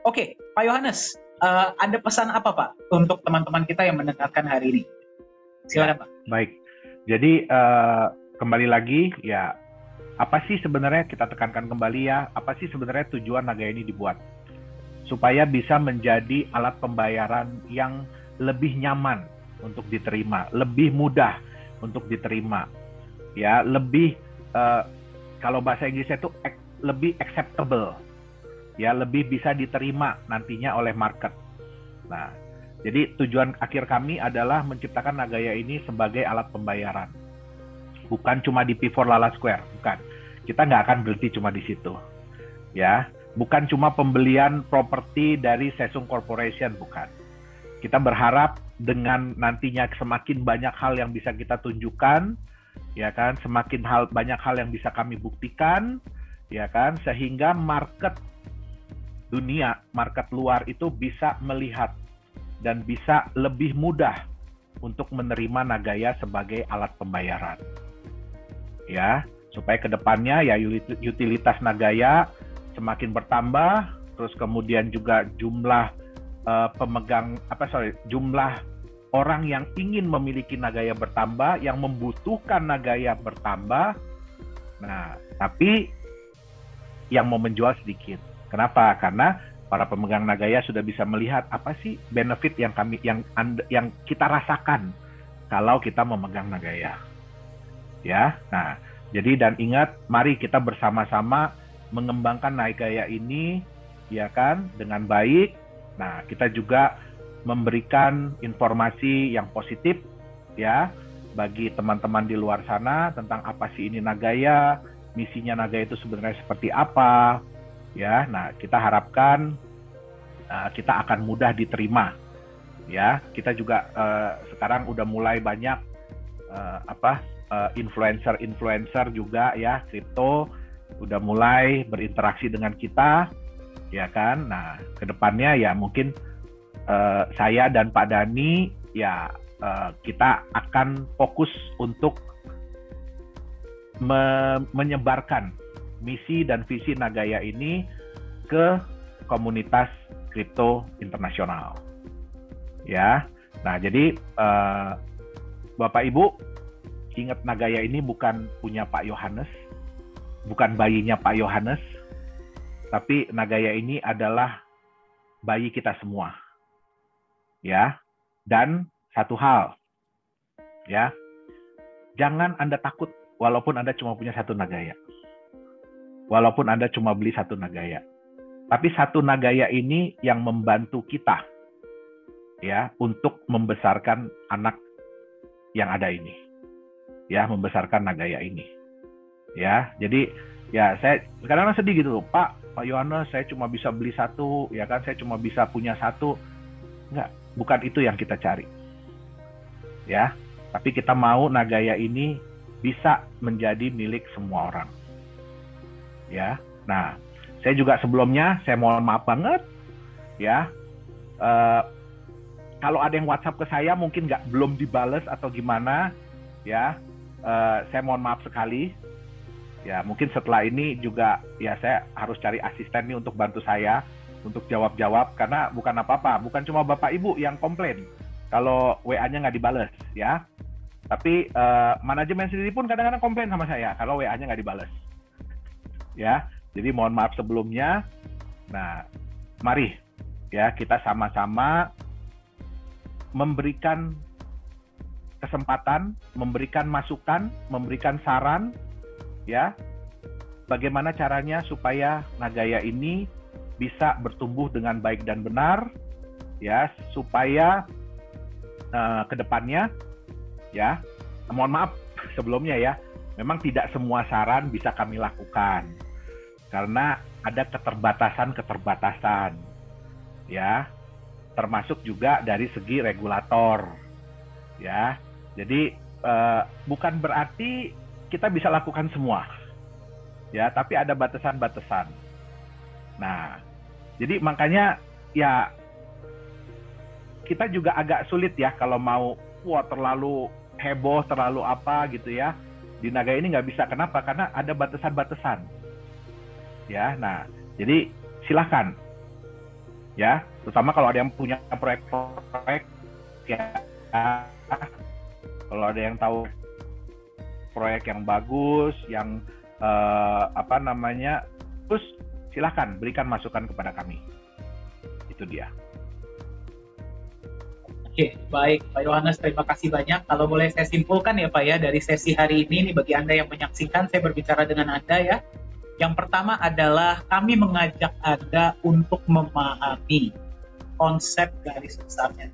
Oke, Pak Yohanes, ada pesan apa Pak untuk teman-teman kita yang mendengarkan hari ini? Silakan Pak. Baik, jadi kembali lagi ya, apa sih sebenarnya, kita tekankan kembali ya, apa sih sebenarnya tujuan Nagaya ini dibuat? Supaya bisa menjadi alat pembayaran yang lebih nyaman untuk diterima, lebih mudah untuk diterima, ya, lebih kalau bahasa Inggrisnya itu lebih acceptable, ya, lebih bisa diterima nantinya oleh market. Nah, jadi tujuan akhir kami adalah menciptakan Nagaya ini sebagai alat pembayaran. Bukan cuma di P4 Lala Square, bukan. Kita nggak akan berhenti cuma di situ. Ya, bukan cuma pembelian properti dari Sesung Corporation, bukan. Kita berharap dengan nantinya semakin banyak hal yang bisa kita tunjukkan, ya kan, semakin banyak hal yang bisa kami buktikan, ya kan, sehingga market dunia, market luar itu bisa melihat dan bisa lebih mudah untuk menerima Nagaya sebagai alat pembayaran. Ya, supaya kedepannya ya utilitas Nagaya semakin bertambah, terus kemudian juga jumlah jumlah orang yang ingin memiliki Nagaya bertambah, yang membutuhkan Nagaya bertambah. Nah, tapi yang mau menjual sedikit. Kenapa? Karena para pemegang Nagaya sudah bisa melihat apa sih benefit yang kita rasakan kalau kita memegang Nagaya. Ya, nah, jadi dan ingat, mari kita bersama-sama mengembangkan Nagaya ini, ya kan, dengan baik. Nah, kita juga memberikan informasi yang positif, ya, bagi teman-teman di luar sana tentang apa sih ini Nagaya, misinya Nagaya itu sebenarnya seperti apa, ya. Nah, kita harapkan kita akan mudah diterima, ya. Kita juga sekarang udah mulai banyak influencer juga, ya, kripto udah mulai berinteraksi dengan kita, ya kan. Nah, kedepannya ya mungkin saya dan Pak Dhani ya kita akan fokus untuk menyebarkan misi dan visi Nagaya ini ke komunitas kripto internasional. Ya. Nah, jadi Bapak Ibu, ingat, Nagaya ini bukan punya Pak Yohanes, bukan bayinya Pak Yohanes, tapi Nagaya ini adalah bayi kita semua. Ya. Dan satu hal, ya, jangan Anda takut walaupun Anda cuma punya satu Nagaya. Walaupun Anda cuma beli satu Nagaya. Tapi satu Nagaya ini yang membantu kita, ya, untuk membesarkan anak yang ada ini. Ya, membesarkan Nagaya ini. Ya, jadi ya saya kadang-kadang sedih gitu loh, Pak Yohanes, saya cuma bisa beli satu, ya kan, saya cuma bisa punya satu. Enggak, bukan itu yang kita cari. Ya, tapi kita mau Nagaya ini bisa menjadi milik semua orang. Ya, nah, saya juga sebelumnya, saya mohon maaf banget, ya, kalau ada yang WhatsApp ke saya mungkin belum dibales atau gimana, ya, saya mohon maaf sekali. Ya, mungkin setelah ini juga ya saya harus cari asisten nih untuk bantu saya untuk jawab-jawab, karena bukan apa-apa, bukan cuma Bapak Ibu yang komplain kalau WA-nya nggak dibales, ya. Tapi manajemen sendiri pun kadang-kadang komplain sama saya kalau WA-nya nggak dibales. Ya, jadi mohon maaf sebelumnya. Nah, mari ya kita sama-sama memberikan kesempatan, memberikan masukan, memberikan saran, ya, bagaimana caranya supaya Nagaya ini bisa bertumbuh dengan baik dan benar, ya, supaya kedepannya, ya, mohon maaf sebelumnya ya, memang tidak semua saran bisa kami lakukan karena ada keterbatasan, ya, termasuk juga dari segi regulator, ya. Jadi bukan berarti kita bisa lakukan semua, ya, tapi ada batasan-batasan. Nah, jadi makanya ya kita juga agak sulit ya kalau mau terlalu heboh, terlalu apa gitu ya. Di Nagaya ini nggak bisa. Kenapa? Karena ada batasan-batasan. Ya, nah, jadi silakan ya, terutama kalau ada yang punya proyek-proyek ya, kalau ada yang tahu proyek yang bagus, yang terus silahkan berikan masukan kepada kami. Itu dia. Oke, baik Pak Yohanes, terima kasih banyak. Kalau boleh saya simpulkan ya Pak ya, dari sesi hari ini bagi Anda yang menyaksikan, saya berbicara dengan Anda ya. Yang pertama adalah kami mengajak Anda untuk memahami konsep garis besarnya.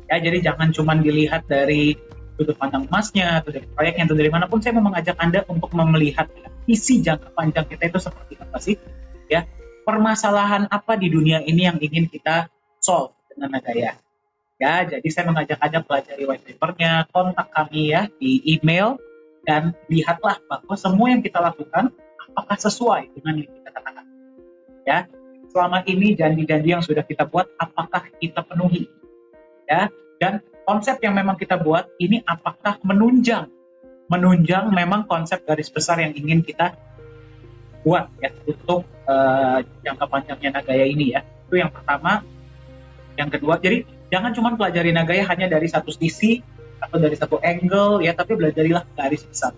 Ya, jadi jangan cuma dilihat dari sudut pandang emasnya, atau dari proyeknya, atau dari manapun. Saya mau mengajak Anda untuk melihat isi jangka panjang kita itu seperti apa sih. Ya, permasalahan apa di dunia ini yang ingin kita solve dengan Nagaya. Ya, jadi saya mengajak Anda pelajari white paper-nya, kontak kami ya di email, dan lihatlah bahwa semua yang kita lakukan apakah sesuai dengan yang kita katakan. Ya, selama ini janji-janji yang sudah kita buat apakah kita penuhi? Ya, dan konsep yang memang kita buat ini apakah menunjang memang konsep garis besar yang ingin kita buat ya untuk jangka panjangnya Nagaya ini ya. Itu yang pertama. Yang kedua, jadi jangan cuma pelajari Nagaya hanya dari satu sisi atau dari satu angle ya, tapi belajarilah garis besar.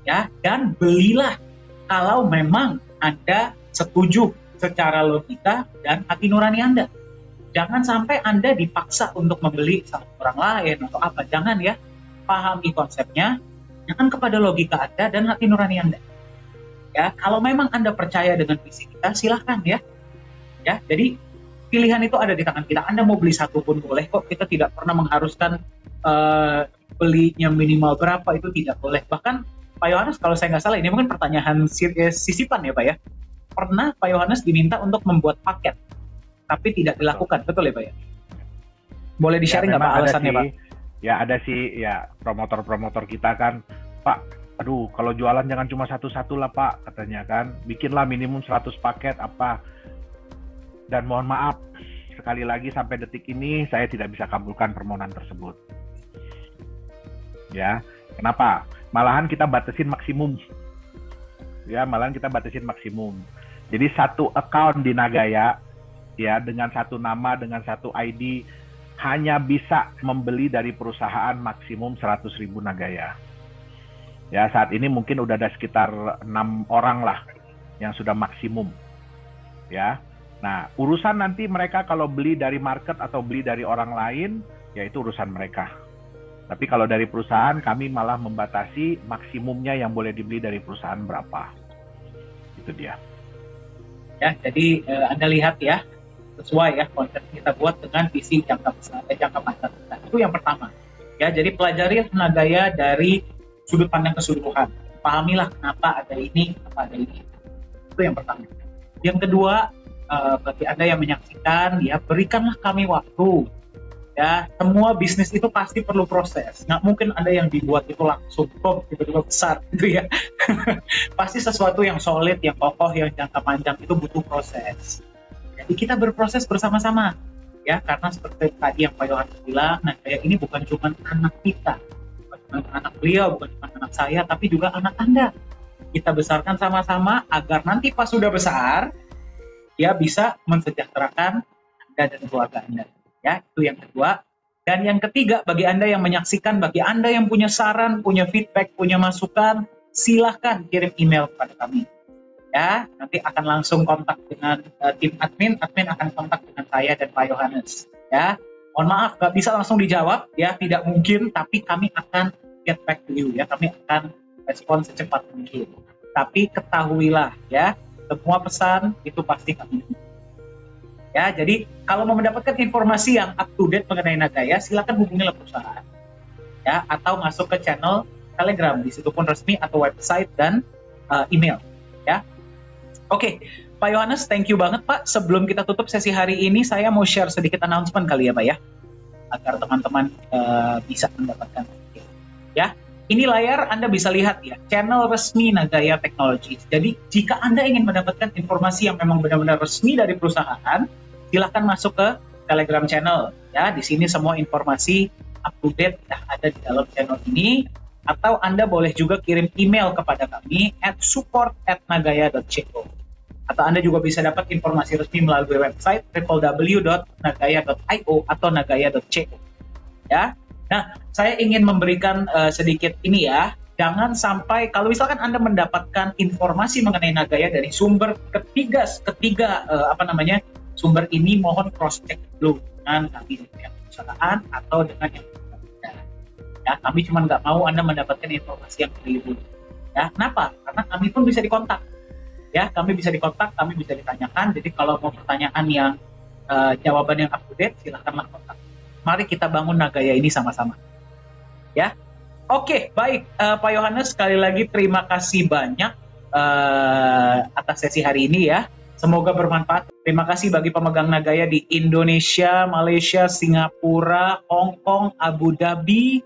Ya, dan belilah kalau memang Anda setuju secara logika dan hati nurani Anda. Jangan sampai Anda dipaksa untuk membeli sama orang lain atau apa. Jangan ya. Pahami konsepnya, jangan kepada logika Anda dan hati nurani Anda. Ya, kalau memang Anda percaya dengan visi kita, silahkan ya. Ya, jadi pilihan itu ada di tangan kita. Anda mau beli satu pun boleh kok. Kita tidak pernah mengharuskan belinya minimal berapa, itu tidak boleh. Bahkan Pak Yohanes, kalau saya nggak salah, ini mungkin pertanyaan sisipan ya Pak ya. Pernah Pak Yohanes diminta untuk membuat paket, tapi tidak dilakukan, betul ya Pak ya? Boleh di-sharing nggak Pak alasannya Pak? Ya ada sih, ya promotor-promotor kita kan, Pak, aduh kalau jualan jangan cuma satu-satu lah Pak, katanya kan, bikinlah minimum 100 paket apa. Dan mohon maaf, sekali lagi sampai detik ini saya tidak bisa kabulkan permohonan tersebut. Ya, kenapa? Malahan kita batasin maksimum. Ya, malahan kita batasin maksimum. Jadi satu account di Nagaya, ya dengan satu nama, dengan satu ID, hanya bisa membeli dari perusahaan maksimum 100.000 Nagaya. Ya, saat ini mungkin udah ada sekitar 6 orang lah yang sudah maksimum. Ya. Nah, urusan nanti mereka kalau beli dari market atau beli dari orang lain, ya itu urusan mereka. Tapi kalau dari perusahaan, kami malah membatasi maksimumnya yang boleh dibeli dari perusahaan berapa. Itu dia. Ya, jadi Anda lihat ya, sesuai ya konsep kita buat dengan visi jangka panjang kita. Itu yang pertama. Ya, jadi pelajari Nagaya dari sudut pandang keseluruhan. Pahamilah kenapa ada ini, kenapa ada ini. Itu yang pertama. Yang kedua, bagi Anda yang menyaksikan, ya berikanlah kami waktu. Ya, semua bisnis itu pasti perlu proses. Nggak mungkin ada yang dibuat itu langsung tiba-tiba besar gitu ya. Pasti sesuatu yang solid, yang kokoh, yang jangka panjang itu butuh proses. Jadi kita berproses bersama-sama. Ya, karena seperti tadi yang Pak Yohanes bilang, nah kayak ini bukan cuma anak kita, bukan cuma anak beliau, bukan cuma anak saya, tapi juga anak Anda. Kita besarkan sama-sama agar nanti pas sudah besar, dia bisa mensejahterakan Anda dan keluarga Anda. Ya, itu yang kedua. Dan yang ketiga, bagi Anda yang menyaksikan, bagi Anda yang punya saran, punya feedback, punya masukan, silahkan kirim email kepada kami. Ya, nanti akan langsung kontak dengan tim admin akan kontak dengan saya dan Pak Yohanes. Ya, mohon maaf, nggak bisa langsung dijawab, ya tidak mungkin, tapi kami akan get back to you, ya, kami akan respon secepat mungkin. Tapi ketahuilah, ya, semua pesan itu pasti kami. Ya, jadi kalau mau mendapatkan informasi yang up to date mengenai Nagaya, silakan hubungilah perusahaan. Ya, atau masuk ke channel Telegram, di situ pun resmi, atau website dan email. Ya. Oke, Pak Yohanes, thank you banget Pak. Sebelum kita tutup sesi hari ini, saya mau share sedikit announcement kali ya Pak ya, agar teman-teman bisa mendapatkan. Ya. Ini layar Anda bisa lihat ya, channel resmi Nagaya Technologies. Jadi jika Anda ingin mendapatkan informasi yang memang benar-benar resmi dari perusahaan, silahkan masuk ke Telegram channel. Ya, di sini semua informasi up to date sudah ada di dalam channel ini. Atau Anda boleh juga kirim email kepada kami @support@nagaya.co. Atau Anda juga bisa dapat informasi resmi melalui website www.nagaya.io atau nagaya.co. Ya. Nah, saya ingin memberikan sedikit ini ya. Jangan sampai kalau misalkan Anda mendapatkan informasi mengenai Nagaya dari sumber ketiga sumber ini, mohon cross check dulu dengan kami dari pihak perusahaan atau dengan yang berbeda. Ya, kami cuma nggak mau Anda mendapatkan informasi yang keliru. Ya, kenapa? Karena kami pun bisa dikontak. Ya, kami bisa dikontak, kami bisa ditanyakan. Jadi kalau mau pertanyaan yang jawaban yang up to date, silakanlah kontak. Mari kita bangun Nagaya ini sama-sama. Ya, oke, baik, Pak Yohanes, sekali lagi terima kasih banyak atas sesi hari ini ya. Semoga bermanfaat. Terima kasih bagi pemegang Nagaya di Indonesia, Malaysia, Singapura, Hong Kong, Abu Dhabi,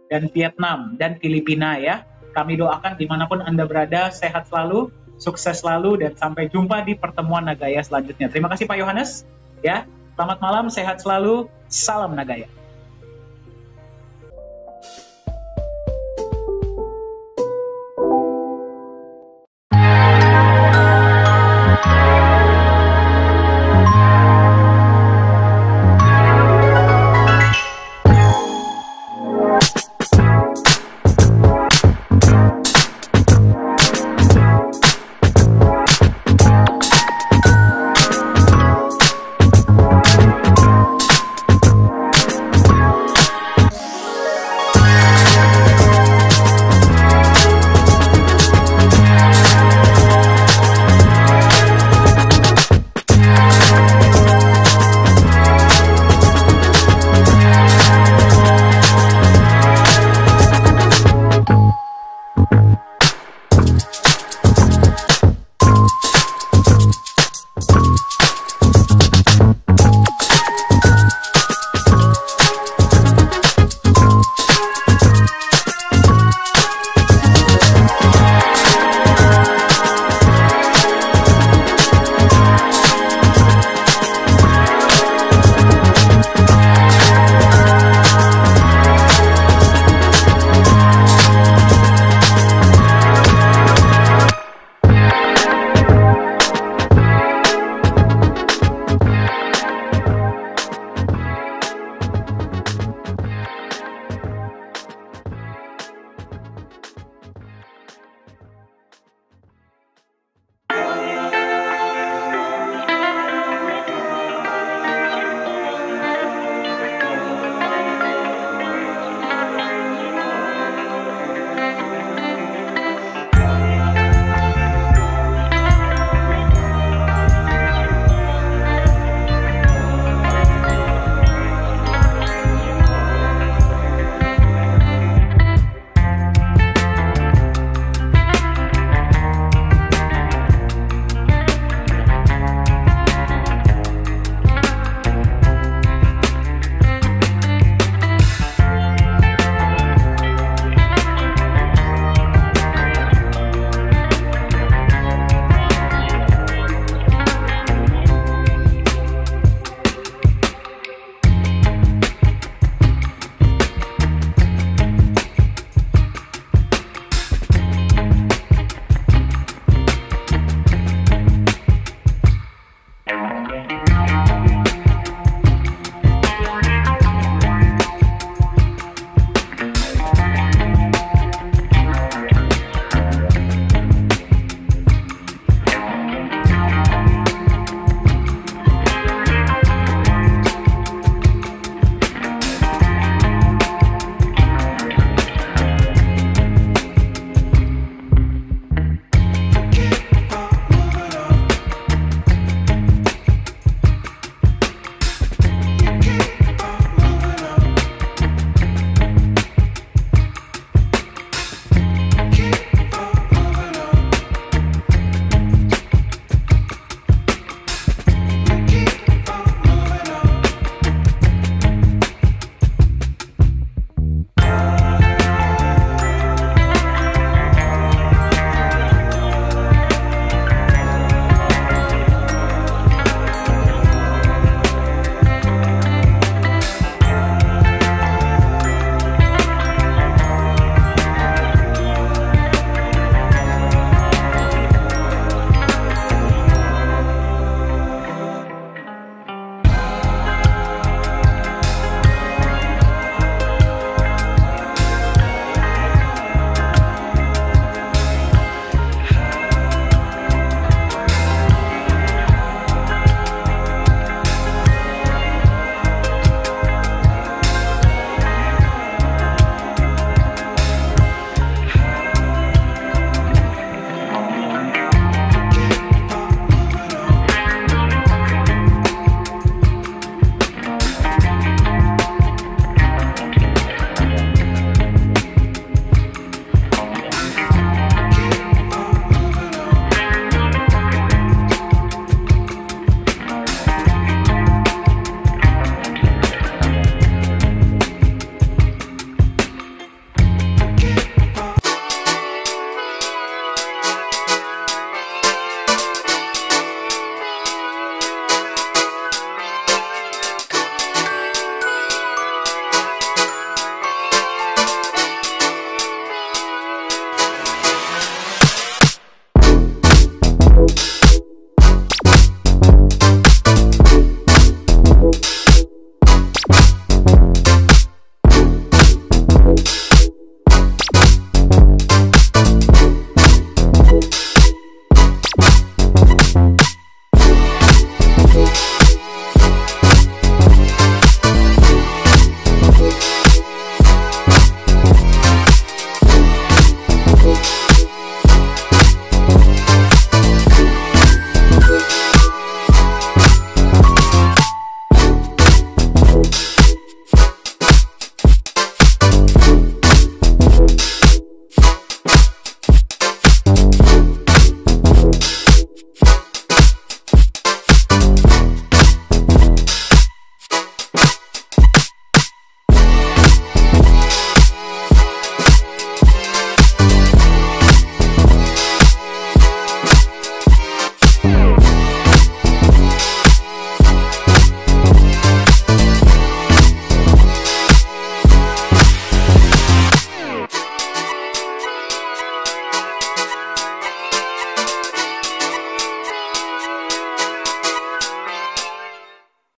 dan Vietnam, dan Filipina ya. Kami doakan dimanapun Anda berada, sehat selalu, sukses selalu, dan sampai jumpa di pertemuan Nagaya selanjutnya. Terima kasih Pak Yohanes. Ya, selamat malam, sehat selalu, salam Nagaya.